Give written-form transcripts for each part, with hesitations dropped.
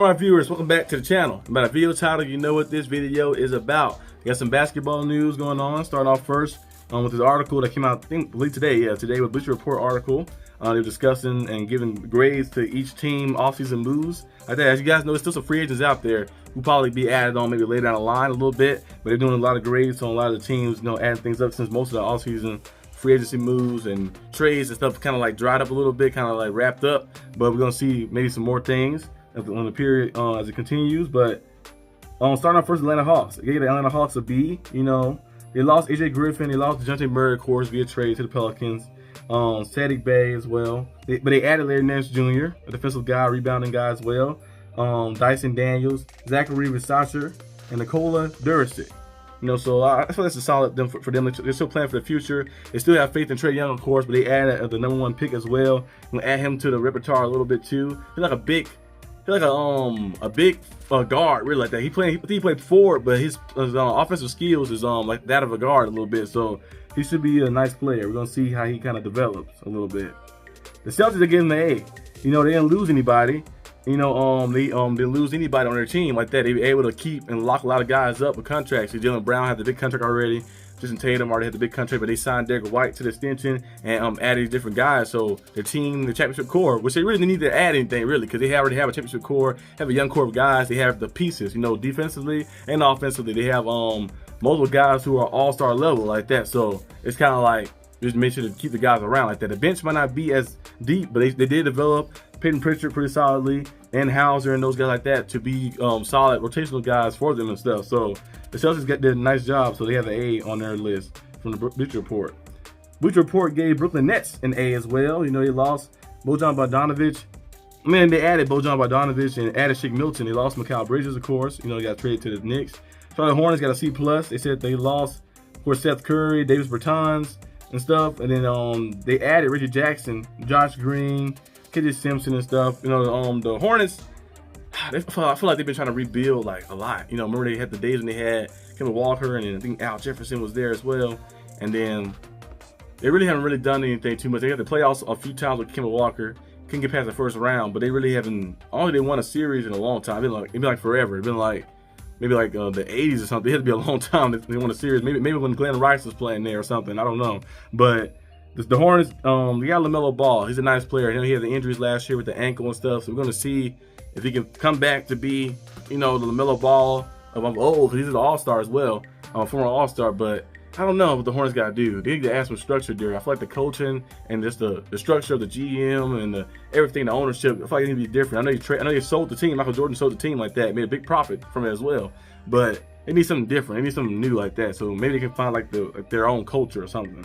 All right, viewers, welcome back to the channel. About a video title, you know what this video is about. We got some basketball news going on. Starting off first with this article that came out, I believe today. Yeah, today with Bleacher Report article. They're discussing and giving grades to each team offseason moves. Like that, as you guys know, there's still some free agents out there who probably be added on maybe later down the line a little bit. But they're doing a lot of grades on a lot of the teams, adding things up since most of the offseason free agency moves and trades and stuff kind of like dried up a little bit, kind of like wrapped up. But we're gonna see maybe some more things on the period as it continues. But starting off first, Atlanta Hawks. They gave the Atlanta Hawks a B. They lost AJ Griffin, they lost DeJounte Murray, of course, via trade to the Pelicans. Saddiq Bey as well. But they added Larry Nance Jr., a defensive guy, rebounding guy as well. Dyson Daniels, Zachary Vissacher, and Nikola Durisic. So I feel that's a solid for them. They're still planning for the future. They still have faith in Trae Young, of course, but they added the #1 pick as well. We'll add him to the repertoire a little bit too. He's like a big guard, really, like that. He played forward, but his offensive skills is like that of a guard a little bit. So he should be a nice player. We're gonna see how he kind of develops a little bit. The Celtics are getting the A. They didn't lose anybody. They didn't lose anybody on their team like that. They were able to keep and lock a lot of guys up with contracts. Jalen Brown had the big contract already. Jason Tatum already had the big contract, but they signed Derek White to the extension and added different guys. So their team, the championship core, which they really didn't need to add anything really, because they already have a championship core, have a young core of guys. They have the pieces, defensively and offensively. They have multiple guys who are all-star level like that. So it's kind of like just make sure to keep the guys around like that. The bench might not be as deep, but they did develop Peyton Pritchard pretty solidly, and Hauser and those guys like that to be solid rotational guys for them and stuff. So the Celtics did a nice job, so they have an A on their list from the Bleacher Report. Bleacher Report gave Brooklyn Nets an A as well. They lost Bojan Bogdanovic. They added Bojan Bogdanovic and added Shake Milton. They lost Mikal Bridges, of course. They got traded to the Knicks. Charlotte Hornets got a C+. They said they lost, of course, Seth Curry, Davis Bertans and stuff. And then they added Reggie Jackson, Josh Green, KJ Simpson and stuff. The Hornets, I feel like they've been trying to rebuild like a lot. Remember they had the days when they had Kemba Walker, and then I think Al Jefferson was there as well. And then they really haven't done anything too much. They had the playoffs a few times with Kemba Walker, couldn't get past the first round, but they really haven't. Only they won a series in a long time. It's been like forever. It's been like maybe like the 80s or something. It had to be a long time that they won a series. Maybe when Glenn Rice was playing there or something. I don't know, but. The Hornets, we got LaMelo Ball. He's a nice player. He had the injuries last year with the ankle and stuff. So we're going to see if he can come back to be, the LaMelo Ball of old. Because he's an all-star as well, former all-star. But I don't know what the Hornets got to do. They need to add some structure there. I feel like the coaching and just the structure of the GM and everything, the ownership, I feel like it needs to be different. I know they sold the team. Michael Jordan sold the team like that. Made a big profit from it as well. But they need something different. They need something new like that. So maybe they can find like their own culture or something.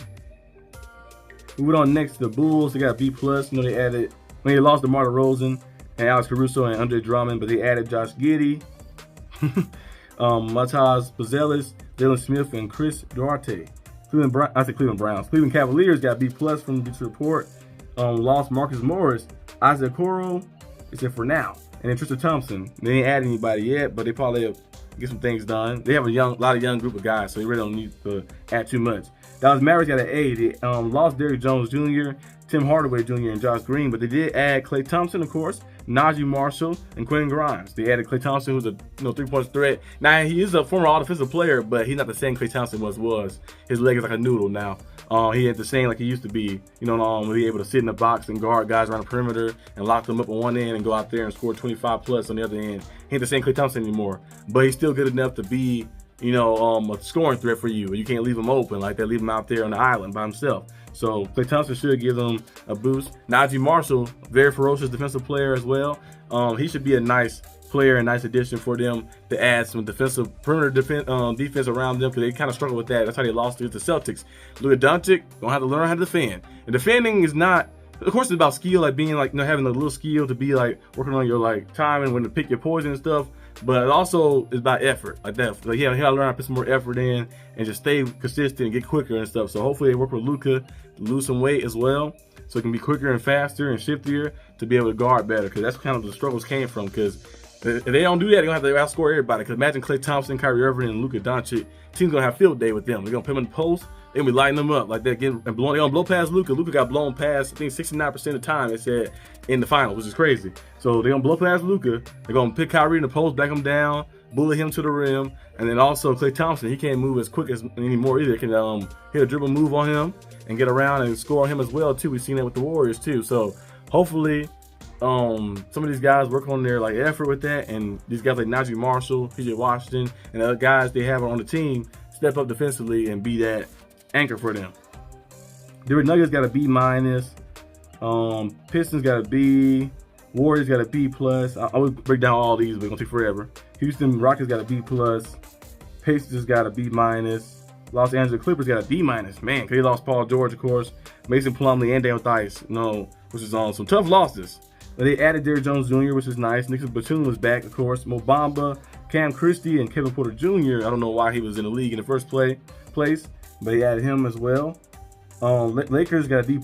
We went on next to the Bulls. They got B+. They lost DeMar DeRozan and Alex Caruso and Andre Drummond, but they added Josh Giddey, Mataz Buzelis, Jalen Smith, and Chris Duarte. Cleveland Browns. Cleveland Cavaliers got B+ from the Bleacher Report. Lost Marcus Morris, Isaac Okoro, except for now, and then Tristan Thompson. They ain't added anybody yet, but they probably get some things done. They have a lot of young group of guys, so they really don't need to add too much. Dallas Mavericks got an A. They lost Derrick Jones Jr., Tim Hardaway Jr., and Josh Green, but they did add Klay Thompson, of course, Najee Marshall, and Quentin Grimes. They added Klay Thompson, who's a three-point threat. Now, he is a former all-defensive player, but he's not the same Klay Thompson was. His leg is like a noodle now. He ain't the same like he used to be. Be able to sit in the box and guard guys around the perimeter and lock them up on one end and go out there and score 25+ on the other end. He ain't the same Klay Thompson anymore, but he's still good enough to be a scoring threat for you. You can't leave him open like that. Leave him out there on the island by himself. So Klay Thompson should give them a boost. Najee Marshall, very ferocious defensive player as well. He should be a nice player, a nice addition for them to add some defensive perimeter defense around them, because they kind of struggle with that. That's how they lost to the Celtics. Luka Doncic gonna have to learn how to defend. And defending is not. Of course, it's about skill, like being having a little skill to be working on your timing when to pick your poison and stuff. But it also is about effort, like that. He gotta learn how to put some more effort in and just stay consistent and get quicker and stuff. So hopefully they work with Luka to lose some weight as well, so it can be quicker and faster and shiftier to be able to guard better. Because that's kind of the struggles came from. Because if they don't do that, they're gonna have to outscore everybody. Because imagine Klay Thompson, Kyrie Irving, and Luka Doncic. Team's gonna have field day with them. They're gonna put them in the post. They be lighting them up like that, they don't blow past Luka. Luka got blown past, I think 69% of the time it said in the finals, which is crazy. So they're gonna blow past Luka. They're gonna pick Kyrie in the post, back him down, bully him to the rim, and then also Klay Thompson. He can't move as quick as anymore either. He can hit a dribble move on him and get around and score on him as well too. We've seen that with the Warriors too. So hopefully, some of these guys work on their like effort with that, and these guys like Najee Marshall, PJ Washington, and the other guys they have on the team step up defensively and be that anchor for them. The Nuggets got a B-. Pistons got a B. Warriors got a B+. I would break down all these, but it's gonna take forever. Houston Rockets got a B+. Pacers got a B-. Los Angeles Clippers got a B-, man, because they lost Paul George, of course, Mason Plumlee, and Daniel Theis, which is on some tough losses. But they added Derrick Jones Jr., which is nice. Nicholas Batum was back, of course. Mo Bamba, Cam Christie, and Kevin Porter Jr. I don't know why he was in the league in the first place, but they added him as well. Lakers got a D+.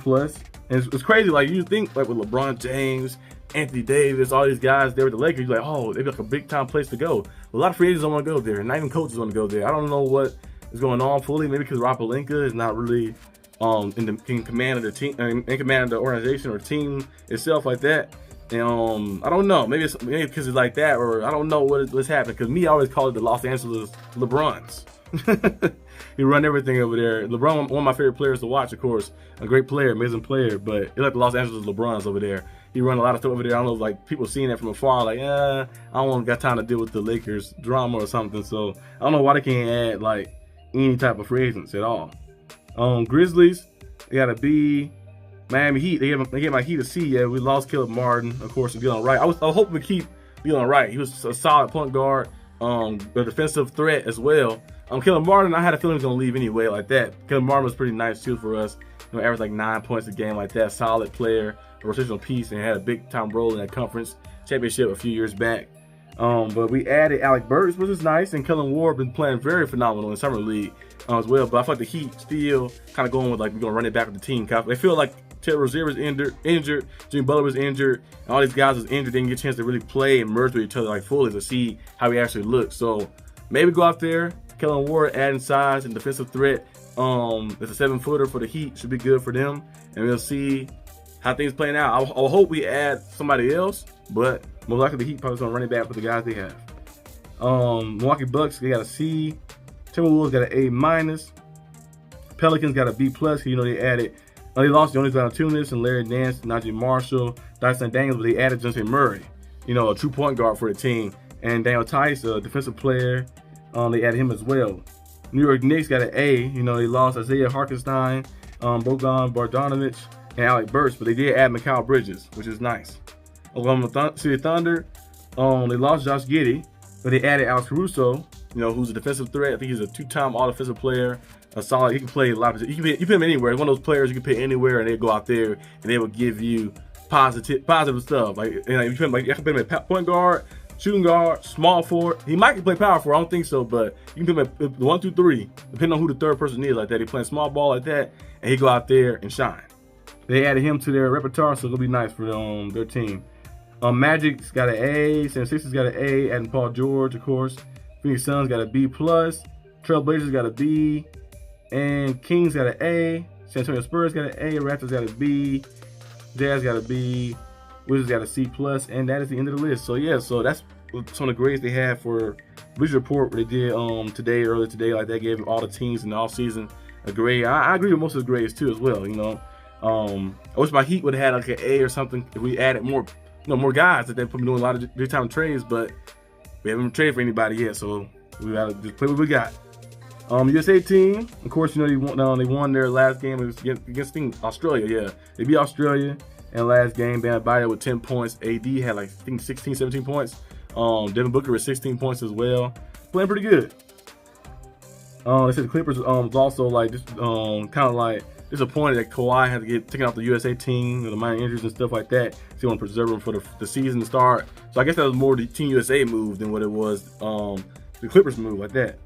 And it's crazy, like you think like with LeBron James, Anthony Davis, all these guys there with the Lakers, you're like, oh, they'd be like a big time place to go. A lot of free agents don't want to go there, not even coaches want to go there. I don't know what is going on fully. Maybe because Rob Pelinka is not really in command of the team, in command of the organization or team itself like that. And I don't know. Maybe because it's like that, or I don't know what's happening. Because I always call it the Los Angeles LeBrons. He run everything over there. LeBron, one of my favorite players to watch, of course. A great player, amazing player, but it's like the Los Angeles LeBrons over there. He run a lot of stuff over there. I don't know if like people seeing that from afar, like, I don't got time to deal with the Lakers drama or something. So I don't know why they can't add like any type of free agents at all. Grizzlies, they got a B. Miami Heat, they gave my Heat a C. Yeah, we lost Caleb Martin, of course, to Dylan Wright. I was hoping to keep Dylan Wright. He was a solid point guard, a defensive threat as well. Caleb Martin, I had a feeling he was going to leave anyway like that. Caleb Martin was pretty nice too for us. Averaged like 9 points a game like that. Solid player, a rotational piece, and had a big time role in that conference championship a few years back. But we added Alec Burks, which is nice, and Kellen Ward been playing very phenomenal in Summer League as well. But I feel like the Heat still kind of going with like we're going to run it back with the team. They feel like Terry Rozier was injured, Jimmy Butler was injured, and all these guys was injured. They didn't get a chance to really play and merge with each other like fully to see how he actually looks. So maybe go out there, Kellen Ward adding size and defensive threat. It's a 7-footer for the Heat, should be good for them, and we'll see how things playing out. I'll hope we add somebody else, but most likely the Heat probably gonna run it back with the guys they have. Milwaukee Bucks, they got a C. Timberwolves got an A-. Pelicans got a B+. They added. They lost Jonas Valanciunas and Larry Nance, Najee Marshall, Dyson Daniels, but they added Justin Murray, a true point guard for the team, and Daniel Theis, a defensive player. They added him as well. New York Knicks got an A. They lost Isaiah Hartenstein, Bogdan Bogdanovic, and Alec Burks, but they did add Mikal Bridges, which is nice. Oklahoma City Thunder, they lost Josh Giddey, but they added Alex Caruso, who's a defensive threat. I think he's a 2-time all-defensive player. A solid, he can play a lot of positions. You put him anywhere. He's one of those players you can put anywhere, and they go out there and they will give you positive stuff. You can put him at point guard, shooting guard, small forward. He might play power forward. I don't think so, but you can put him at 1, 2, 3, depending on who the third person is like that. He playing small ball like that, and he go out there and shine. They added him to their repertoire, so it'll be nice for their team. Magic's got an A. San Francisco's got an A. Adding Paul George, of course. Phoenix Suns got a B+. Trailblazers got a B. And Kings got an A. San Antonio Spurs got an A. Raptors got a B. Jazz got a B. Wizards got a C+. And that is the end of the list. So yeah, so that's some of the grades they had for Bleacher Report. What they did earlier today, like they gave all the teams in the offseason a grade. I agree with most of the grades too as well. I wish my Heat would have had like an A or something if we added more guys that they've been doing a lot of big time trades, but we haven't traded for anybody yet, so we gotta just play what we got. USA team, of course, they won their last game against Australia. Yeah, they beat Australia in last game. Bam Adebayo with 10 points. AD had like 16, 17 points. Devin Booker with 16 points as well. Playing pretty good. They said the Clippers was also like just kind of like disappointed that Kawhi had to get taken off the USA team with the minor injuries and stuff like that. So they want to preserve him for the season to start. So I guess that was more the Team USA move than what it was the Clippers move like that.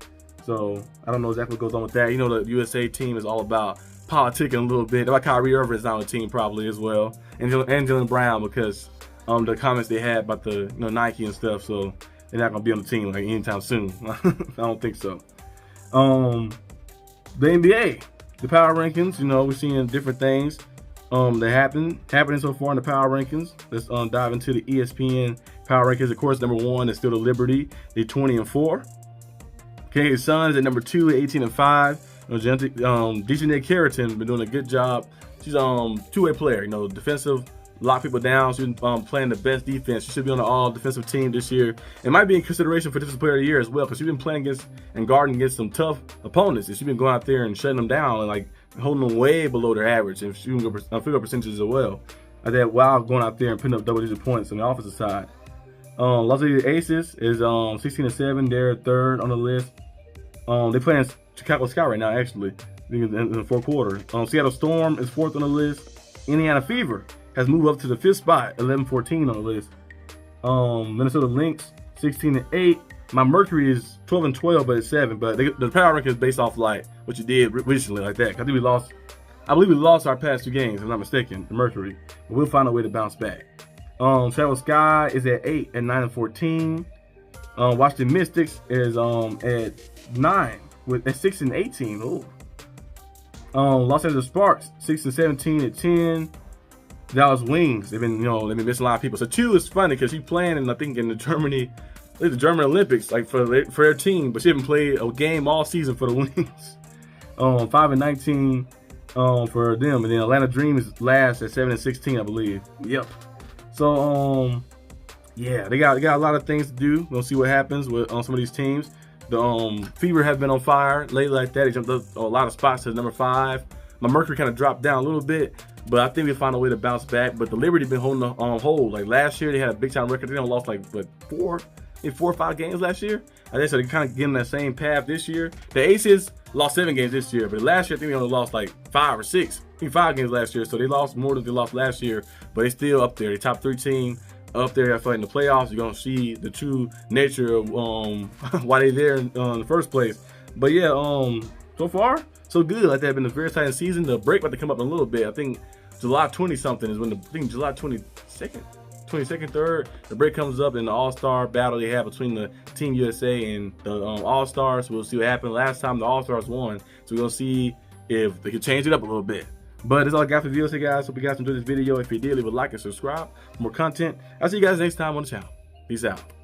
So I don't know exactly what goes on with that. The USA team is all about politicking a little bit. About Kyrie Irving is on the team probably as well, and Jaylen Brown because the comments they had about the Nike and stuff. So they're not gonna be on the team like anytime soon. I don't think so. The NBA. the power rankings. You know, we're seeing different things that happening so far in the power rankings. Let's dive into the ESPN power rankings. Of course, number 1 is still the Liberty. They're 20-4. Okay, his Suns at number 2 at 18-5. Dejanay Carrington been doing a good job. She's two-way player. You know, defensive, lock people down. She's been playing the best defense. She should be on an all-defensive team this year. It might be in consideration for Defensive Player of the Year as well, because she's been playing against and guarding against some tough opponents. And she's been going out there and shutting them down and like holding them way below their average and shooting field goal percentages as well. I think while going out there and putting up double-digit points on the offensive side. Los Angeles Aces is 16-7. They're 3rd on the list. They play in Chicago Sky right now, actually, in the 4th quarter. Seattle Storm is 4th on the list. Indiana Fever has moved up to the 5th spot, 11-14 on the list. Minnesota Lynx, 16-8. My Mercury is 12-12, but it's 7. But the power ranking is based off like what you did recently, like that. I believe we lost our past 2 games, if I'm not mistaken, the Mercury. But we'll find a way to bounce back. Chicago Sky is at 8 at 9-14. Washington Mystics is at 9 at 6-18. Oh. Los Angeles Sparks 6-17 at 10. Dallas Wings, they've been missing a lot of people. So 2 is funny because she's playing in, I think, in the German Olympics, like for their team, but she hasn't played a game all season for the Wings. 5-19 for them, and then Atlanta Dream is last at 7-16, I believe. Yep. So yeah, they got a lot of things to do. We'll see what happens with some of these teams. The Fever have been on fire lately, like that. They jumped up a lot of spots to number 5. My Mercury kind of dropped down a little bit, but I think we find a way to bounce back. But the Liberty been holding on hold. Like last year, they had a big time record. They only lost like 4 or 5 games last year. I think so. They're kind of getting that same path this year. The Aces lost 7 games this year, but last year I think they only lost like 5 or 6. I think 5 games last year, so they lost more than they lost last year. But they still up there. They top 3 team. Up there, I feel like in the playoffs, you're gonna see the true nature of why they're there in the first place. But yeah, so far so good. Like that, been a very exciting season. The break about to come up in a little bit. I think July 20 something is when July 22nd, 3rd, the break comes up in the All-Star battle they have between the Team USA and the All-Stars. We'll see what happened. Last time the All-Stars won, so we're gonna see if they can change it up a little bit. But that's all I got for the video today, guys. Hope you guys enjoyed this video. If you did, leave a like and subscribe for more content. I'll see you guys next time on the channel. Peace out.